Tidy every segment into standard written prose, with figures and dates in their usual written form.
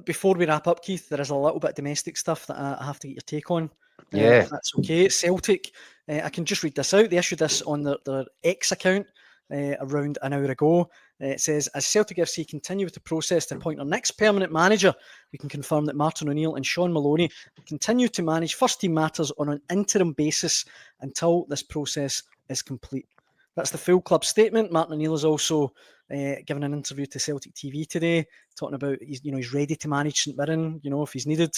Before we wrap up, Keith, there is a little bit of domestic stuff that I have to get your take on. Yeah. If that's okay. Celtic, I can just read this out. They issued this on their X account around an hour ago. It says, as Celtic FC continue with the process to appoint our next permanent manager, we can confirm that Martin O'Neill and Sean Maloney will continue to manage first team matters on an interim basis until this process is complete. That's the full club statement. Martin O'Neill has also given an interview to Celtic TV today, talking about he's ready to manage St Mirren, if he's needed.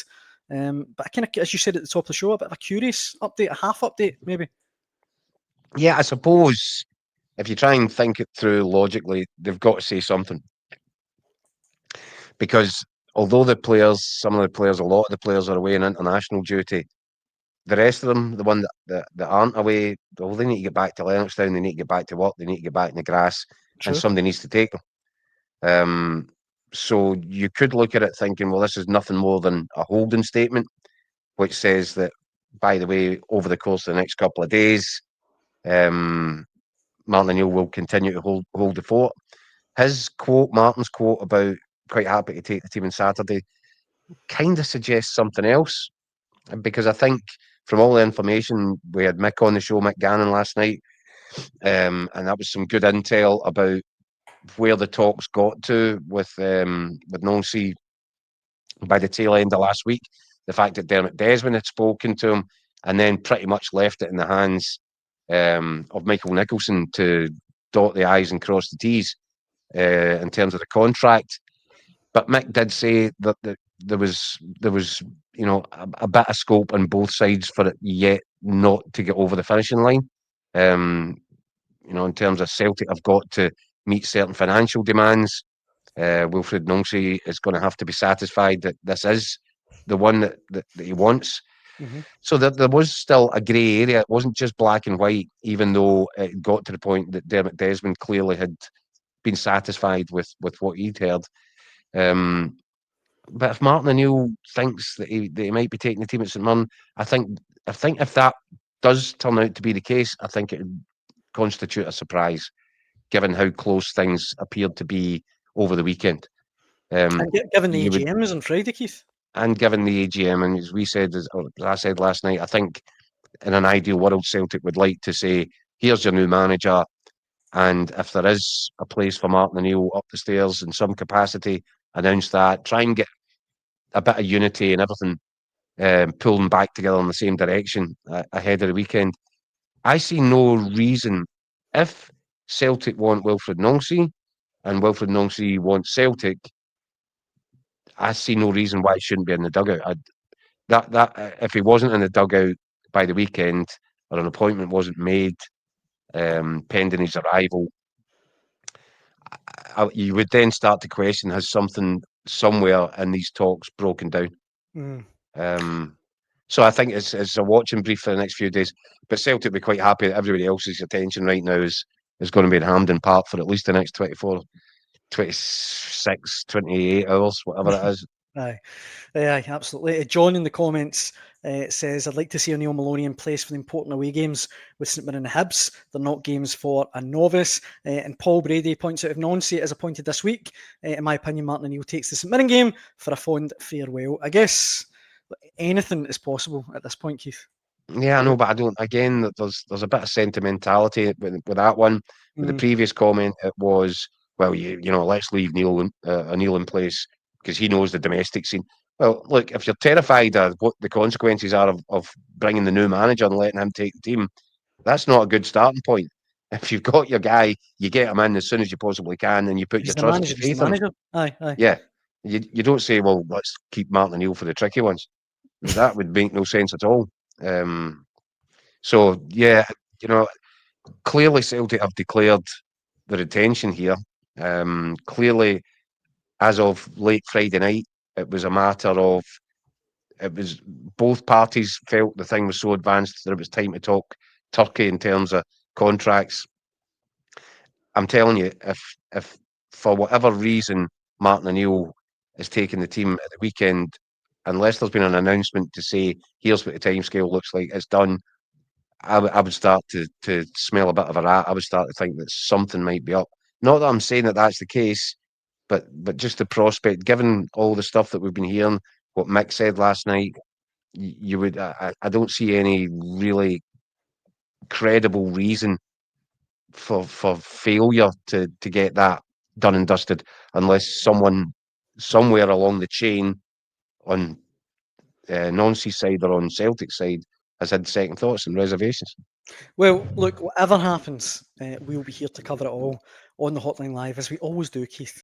But I kind of, as you said at the top of the show, a bit of a curious update, a half update maybe. Yeah, I suppose if you try and think it through logically, they've got to say something. Because although some of the players, a lot of the players are away on international duty, the rest of them, the one that aren't away, they need to get back to Lennoxtown, they need to get back to work, they need to get back in the grass, True. and somebody needs to take them. So you could look at it thinking, well, this is nothing more than a holding statement, which says that, by the way, over the course of the next couple of days, Martin O'Neill will continue to hold the fort. Martin's quote about quite happy to take the team on Saturday, kind of suggests something else. Because I think from all the information, we had Mick on the show, Mick Gannon, last night, and that was some good intel about where the talks got to with Nancy by the tail end of last week. The fact that Dermot Desmond had spoken to him and then pretty much left it in the hands of Michael Nicholson to dot the I's and cross the T's in terms of the contract. But Mick did say that there was a bit of scope on both sides for it yet not to get over the finishing line. In terms of Celtic have got to meet certain financial demands. Wilfred Nongsi is going to have to be satisfied that this is the one that he wants. Mm-hmm. So there was still a grey area. It wasn't just black and white, even though it got to the point that Dermot Desmond clearly had been satisfied with what he'd heard. But if Martin O'Neill thinks that he might be taking the team at St Mirren, I think if that does turn out to be the case, I think it would constitute a surprise, given how close things appeared to be over the weekend. And given the AGM is on Friday, Keith. And given the AGM, and as I said last night, I think in an ideal world, Celtic would like to say, here's your new manager, and if there is a place for Martin O'Neill up the stairs in some capacity, announce that, try and get a bit of unity and everything pulling back together in the same direction ahead of the weekend. I see no reason, if Celtic want Wilfred Nongsi and Wilfred Nongsi wants Celtic, I see no reason why he shouldn't be in the dugout. If he wasn't in the dugout by the weekend, or an appointment wasn't made pending his arrival, you would then start to question, has something somewhere in these talks broken down? So I think it's a watching brief for the next few days. But Celtic will be quite happy that everybody else's attention right now is going to be in Hampden Park for at least the next 24, 26, 28 hours, whatever it is. Aye, absolutely. John in the comments says, I'd like to see O'Neill Maloney in place for the important away games with St Mirren and Hibs. They're not games for a novice. And Paul Brady points out, if Nancy is appointed this week, in my opinion, Martin O'Neill takes the St Mirren game for a fond farewell. I guess anything is possible at this point, Keith. Yeah, I know, but I don't. Again, there's a bit of sentimentality with that one. With the previous comment, it was, well, let's leave O'Neill in place because he knows the domestic scene. Well, look, if you're terrified of what the consequences are of bringing the new manager and letting him take the team, that's not a good starting point. If you've got your guy, you get him in as soon as you possibly can, and you put your trust and faith in him. Aye. Yeah, you don't say, well, let's keep Martin O'Neill for the tricky ones. That would make no sense at all. So yeah, clearly Celtic have declared their intention here. Clearly, as of late Friday night, it was a matter of both parties felt the thing was so advanced that it was time to talk Turkey in terms of contracts. I'm telling you, if for whatever reason Martin O'Neill is taking the team at the weekend, unless there's been an announcement to say, here's what the timescale looks like, it's done, I would start to smell a bit of a rat. I would start to think that something might be up. Not that I'm saying that that's the case, but just the prospect, given all the stuff that we've been hearing, what Mick said last night, you would I don't see any really credible reason for failure to get that done and dusted, unless someone somewhere along the chain on Nancy's side or on Celtic side has had second thoughts and reservations. Well, look, whatever happens, we'll be here to cover it all on the Hotline Live, as we always do, Keith.